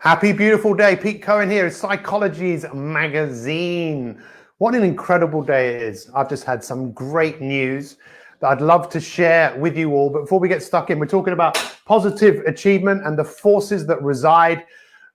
Happy beautiful day. Pete Cohen here. It's Psychology's magazine. What an incredible day it is. I've just had some great news that I'd love to share with you all. But before we get stuck in, we're talking about positive achievement and the forces that reside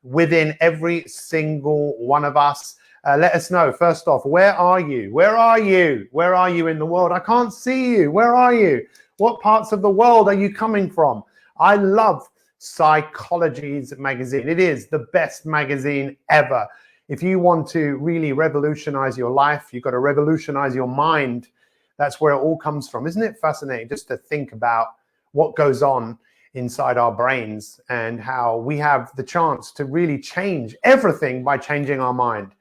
within every single one of us. Let us know, first off, where are you? Where are you? Where are you in the world? I can't see you. Where are you? What parts of the world are you coming from? I love Psychology's magazine. It is the best magazine ever. If you want to really revolutionize your life, you've got to revolutionize your mind. That's where it all comes from. Isn't it fascinating just to think about what goes on inside our brains and how we have the chance to really change everything by changing our mind?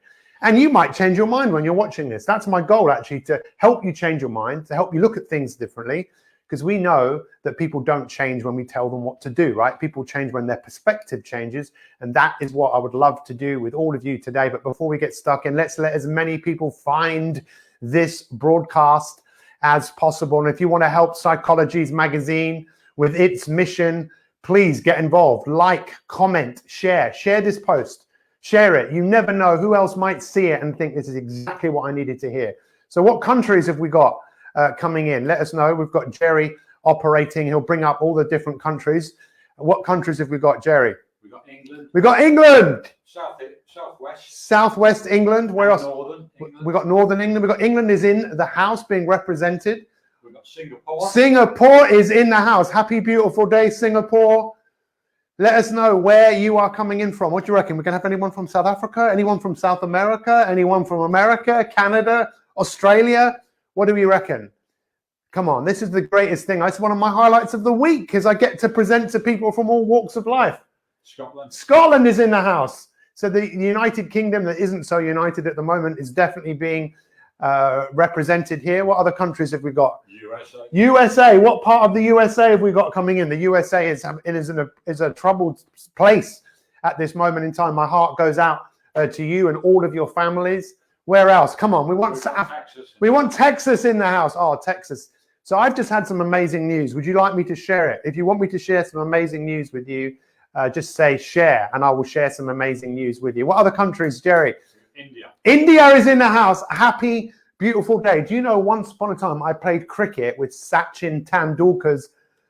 And you might change your mind when you're watching this. That's my goal, actually, to help you change your mind, to help you look at things differently, because we know that people don't change when we tell them what to do, right? People change when their perspective changes. And that is what I would love to do with all of you today. But before we get stuck in, let's let as many people find this broadcast as possible. And if you want to help Psychology's magazine with its mission, please get involved. Like, comment, share this post. Share it. You never know who else might see it and think this is exactly what I needed to hear. So what countries have we got coming in? Let us know. We've got Jerry operating. He'll bring up all the different countries. What countries have we got, Jerry? We've got England. We've got England. Southwest. Southwest England. Where else? Northern England. We've got Northern England. We've got England is in the house being represented. We've got Singapore. Singapore is in the house. Happy, beautiful day, Singapore. Let us know where you are coming in from. What do you reckon? We're going to have anyone from South Africa? Anyone from South America? Anyone from America, Canada, Australia? What do we reckon? Come on, this is the greatest thing. It's one of my highlights of the week is I get to present to people from all walks of life. Scotland. Scotland is in the house. So the United Kingdom that isn't so united at the moment is definitely being represented here. What other countries have we got? USA. USA. What part of the USA have we got coming in? The USA is a troubled place at this moment in time. My heart goes out to you and all of your families. Where else? Come on, we want Texas. We want Texas in the house. Oh, Texas. So I've just had some amazing news. Would you like me to share it? If you want me to share some amazing news with you, just say share, and I will share some amazing news with you. What other countries, Jerry? India. India is in the house. Happy, beautiful day. Do you know, once upon a time, I played cricket with Sachin Tendulkar's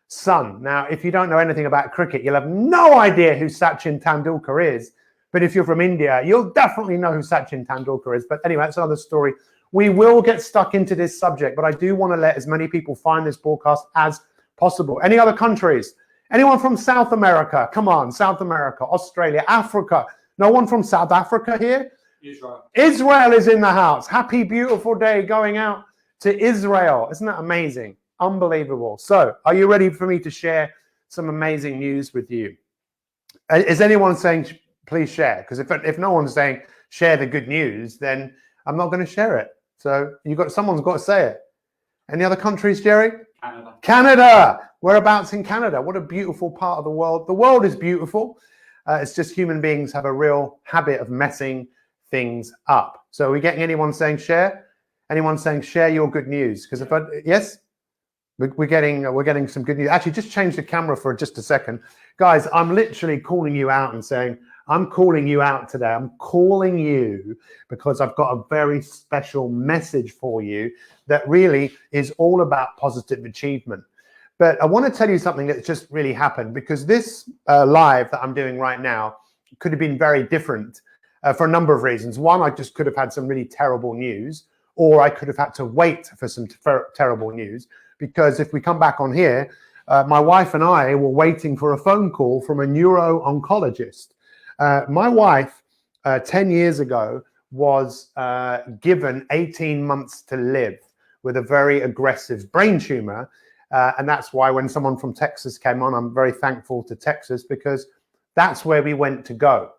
son. Now, if you don't know anything about cricket, you'll have no idea who Sachin Tendulkar is. But if you're from India, you'll definitely know who Sachin Tendulkar is. But anyway, that's another story. We will get stuck into this subject, but I do want to let as many people find this broadcast as possible. Any other countries? Anyone from South America? Come on, South America, Australia, Africa. No one from South Africa here? Israel. Israel is in the house. Happy, beautiful day going out to Israel. Isn't that amazing? Unbelievable. So are you ready for me to share some amazing news with you? Is anyone saying, please share? Because if no one's saying share the good news, then I'm not going to share it. So someone's got to say it. Any other countries, Jerry? Canada. Canada. Whereabouts in Canada? What a beautiful part of the world. The world is beautiful. It's just human beings have a real habit of messing things up. So are we getting anyone saying share? Anyone saying share your good news? Because yes, we're getting some good news. Actually, just change the camera for just a second. Guys, I'm literally calling you out and saying, I'm calling you out today. I'm calling you because I've got a very special message for you that really is all about positive achievement. But I want to tell you something that's just really happened, because this live that I'm doing right now could have been very different for a number of reasons. One, I just could have had some really terrible news, or I could have had to wait for some terrible news, because if we come back on here, my wife and I were waiting for a phone call from a neuro-oncologist. My wife, 10 years ago, was given 18 months to live with a very aggressive brain tumor. And that's why when someone from Texas came on, I'm very thankful to Texas, because that's where we went to go.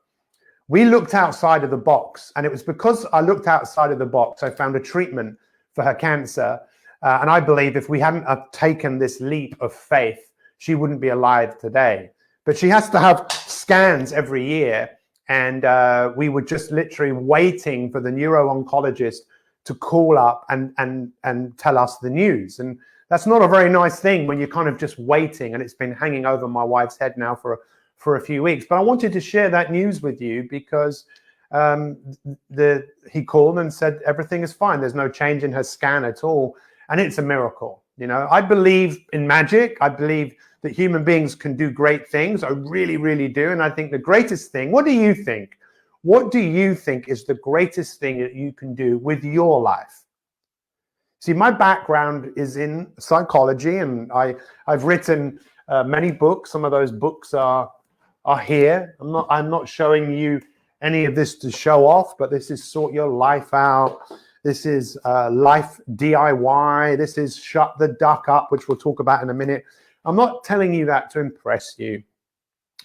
We looked outside of the box, and it was because I looked outside of the box, I found a treatment for her cancer. And I believe if we hadn't taken this leap of faith, she wouldn't be alive today. But she has to have scans every year. And we were just literally waiting for the neuro-oncologist to call up and tell us the news. And that's not a very nice thing when you're kind of just waiting, and it's been hanging over my wife's head now for for a few weeks. But I wanted to share that news with you because he called and said everything is fine. There's no change in her scan at all. And it's a miracle. You know, I believe in magic. I believe that human beings can do great things. I really, really do. And I think the greatest thing, what do you think? What do you think is the greatest thing that you can do with your life? See, my background is in psychology, and I've written many books. Some of those books are here. I'm not showing you any of this to show off, but this is Sort Your Life Out. This is Life DIY. This is Shut the Duck Up, which we'll talk about in a minute. I'm not telling you that to impress you,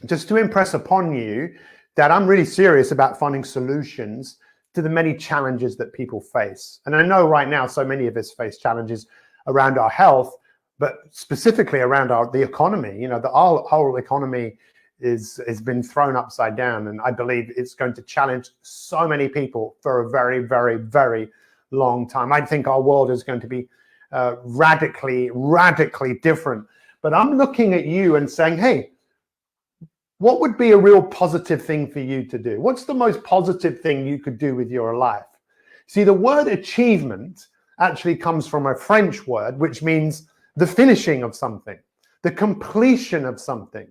just to impress upon you that I'm really serious about finding solutions to the many challenges that people face. And I know right now so many of us face challenges around our health, but specifically around the economy. You know, the whole economy has been thrown upside down, and I believe it's going to challenge so many people for a very, very, very long time. I think our world is going to be radically, radically different. But I'm looking at you and saying, hey, what would be a real positive thing for you to do? What's the most positive thing you could do with your life? See, the word achievement actually comes from a French word, which means the finishing of something, the completion of something.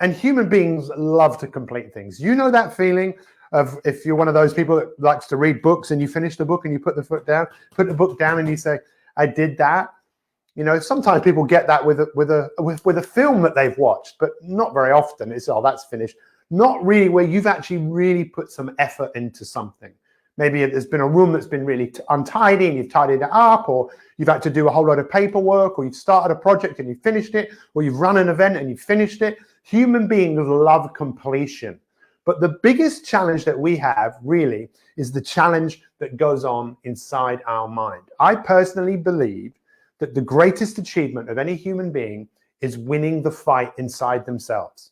And human beings love to complete things. You know that feeling of, if you're one of those people that likes to read books and you finish the book and you put the book down and you say, I did that. You know, sometimes people get that with a film that they've watched, but not very often. It's, oh, that's finished. Not really where you've actually really put some effort into something. Maybe there's been a room that's been really untidy and you've tidied it up, or you've had to do a whole lot of paperwork, or you've started a project and you finished it, or you've run an event and you finished it. Human beings love completion. But the biggest challenge that we have really is the challenge that goes on inside our mind. I personally believe that the greatest achievement of any human being is winning the fight inside themselves.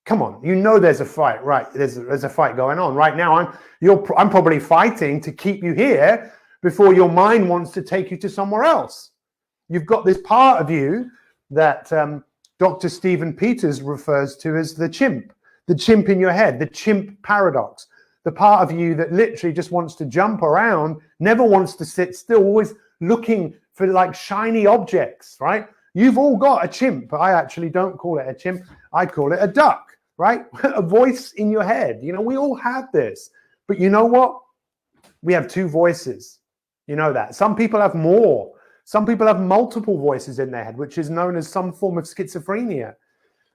Come on, you know there's a fight, right? There's a fight going on right now. I'm probably fighting to keep you here before your mind wants to take you to somewhere else. You've got this part of you that Dr. Stephen Peters refers to as the chimp in your head, the chimp paradox, the part of you that literally just wants to jump around, never wants to sit still, always looking for like shiny objects, right? You've all got a chimp. I actually don't call it a chimp. I call it a duck, right? A voice in your head. You know, we all have this. But you know what? We have two voices. You know that. Some people have more. Some people have multiple voices in their head, which is known as some form of schizophrenia.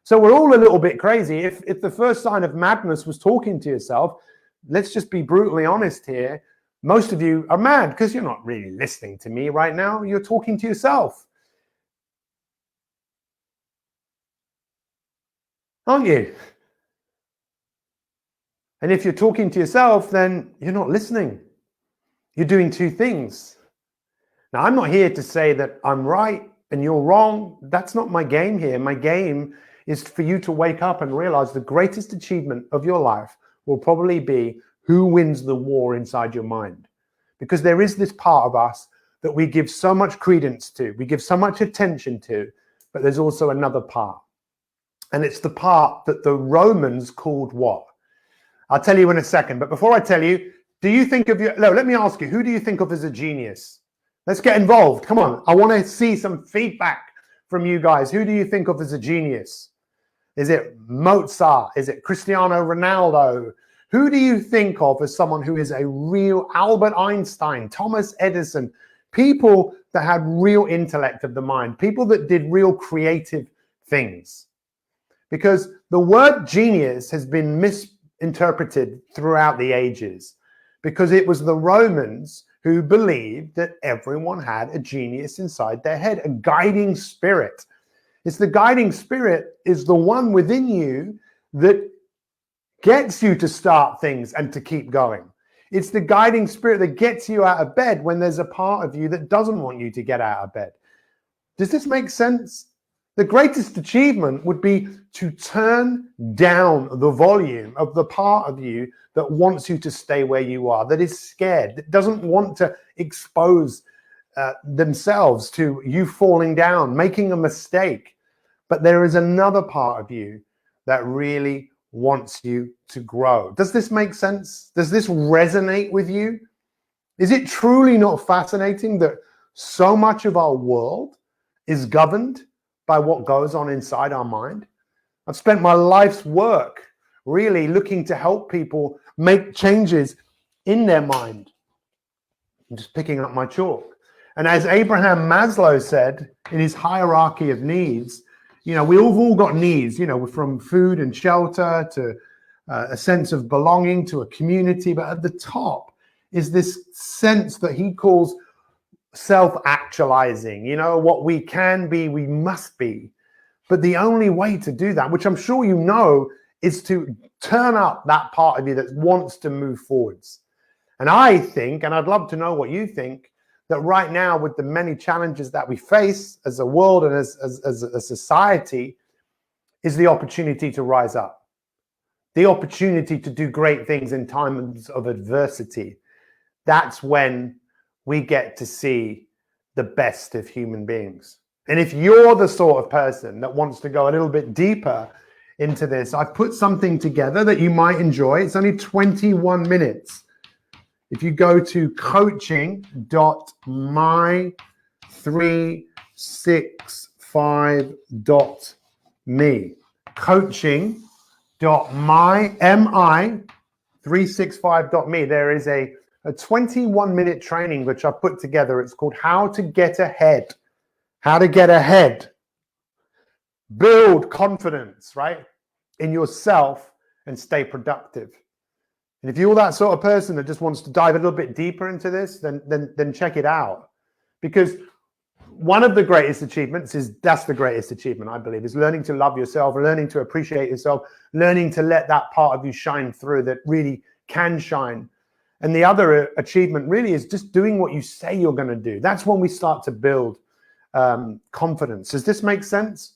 So we're all a little bit crazy. If the first sign of madness was talking to yourself, let's just be brutally honest here. Most of you are mad because you're not really listening to me right now. You're talking to yourself. Aren't you? And if you're talking to yourself, then you're not listening. You're doing two things. Now, I'm not here to say that I'm right and you're wrong. That's not my game here. My game is for you to wake up and realize the greatest achievement of your life will probably be who wins the war inside your mind. Because there is this part of us that we give so much credence to, we give so much attention to, but there's also another part. And it's the part that the Romans called what? I'll tell you in a second. But before I tell you, do you think of no, let me ask you, who do you think of as a genius? Let's get involved. Come on. I want to see some feedback from you guys. Who do you think of as a genius? Is it Mozart? Is it Cristiano Ronaldo? Who do you think of as someone who is a real Albert Einstein, Thomas Edison, people that had real intellect of the mind, people that did real creative things? Because the word genius has been misinterpreted throughout the ages, because it was the Romans who believed that everyone had a genius inside their head, a guiding spirit. It's the guiding spirit is the one within you that gets you to start things and to keep going. It's the guiding spirit that gets you out of bed when there's a part of you that doesn't want you to get out of bed. Does this make sense? The greatest achievement would be to turn down the volume of the part of you that wants you to stay where you are, that is scared, that doesn't want to expose themselves to you falling down, making a mistake. But there is another part of you that really wants you to grow. Does this make sense? Does this resonate with you? Is it truly not fascinating that so much of our world is governed by what goes on inside our mind? I've spent my life's work really looking to help people make changes in their mind. I'm just picking up my chalk. And as Abraham Maslow said in his hierarchy of needs, you know, we've all got needs, you know, from food and shelter to a sense of belonging to a community. But at the top is this sense that he calls self-actualizing, you know, what we can be, we must be. But the only way to do that, which I'm sure you know, is to turn up that part of you that wants to move forwards. And I think, and I'd love to know what you think, that right now with the many challenges that we face as a world and as a society is the opportunity to rise up. The opportunity to do great things in times of adversity. That's when we get to see the best of human beings. And if you're the sort of person that wants to go a little bit deeper into this, I've put something together that you might enjoy. It's only 21 minutes. If you go to coaching.my365.me, coaching.my365.me, there is a 21-minute training which I put together. It's called How to Get Ahead. How to get ahead. Build confidence, right, in yourself and stay productive. And if you're that sort of person that just wants to dive a little bit deeper into this, then check it out. Because one of the greatest achievements that's the greatest achievement, I believe, is learning to love yourself, learning to appreciate yourself, learning to let that part of you shine through that really can shine. And the other achievement really is just doing what you say you're going to do. That's when we start to build confidence. Does this make sense?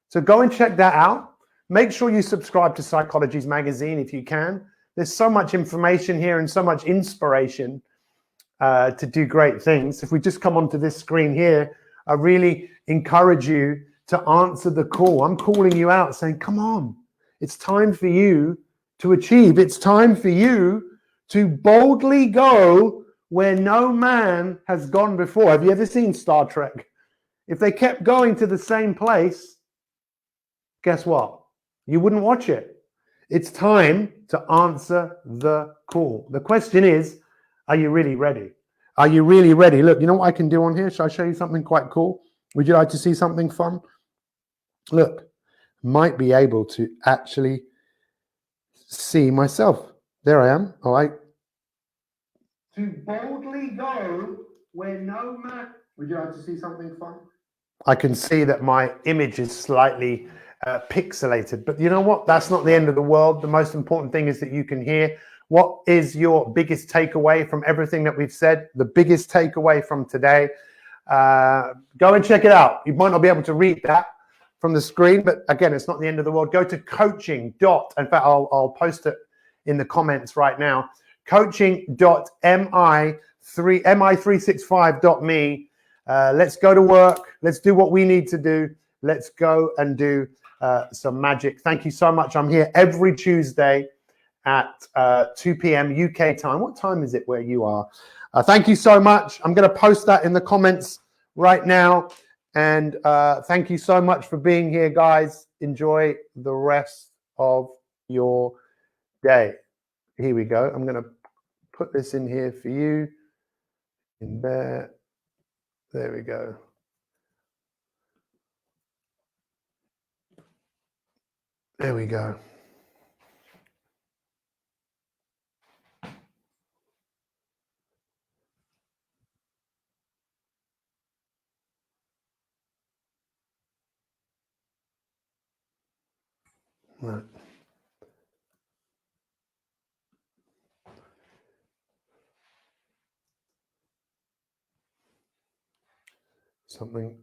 So go and check that out. Make sure you subscribe to Psychology's magazine if you can. There's so much information here and so much inspiration to do great things. If we just come onto this screen here, I really encourage you to answer the call. I'm calling you out saying, come on, it's time for you to achieve. It's time for you to boldly go where no man has gone before. Have you ever seen Star Trek? If they kept going to the same place, guess what? You wouldn't watch it. It's time to answer the call. The question is, are you really ready? Are you really ready? Look, you know what I can do on here? Shall I show you something quite cool? Would you like to see something fun? Look, might be able to actually see myself. There I am. All right. To boldly go where no man. Would you like to see something fun? I can see that my image is slightly pixelated, but you know what? That's not the end of the world. The most important thing is that you can hear. What is your biggest takeaway from everything that we've said? The biggest takeaway from today? Go and check it out. You might not be able to read that from the screen, but again, it's not the end of the world. Go to coaching. In fact, I'll post it in the comments right now. Coaching.mi365.me. Let's go to work. Let's do what we need to do. Let's go and do some magic. Thank you so much. I'm here every Tuesday at 2 p.m. UK time. What time is it where you are? Thank you so much. I'm going to post that in the comments right now. And thank you so much for being here, guys. Enjoy the rest of your day. Here we go. I'm going to put this in here for you. In there. There we go. There we go. Right. Something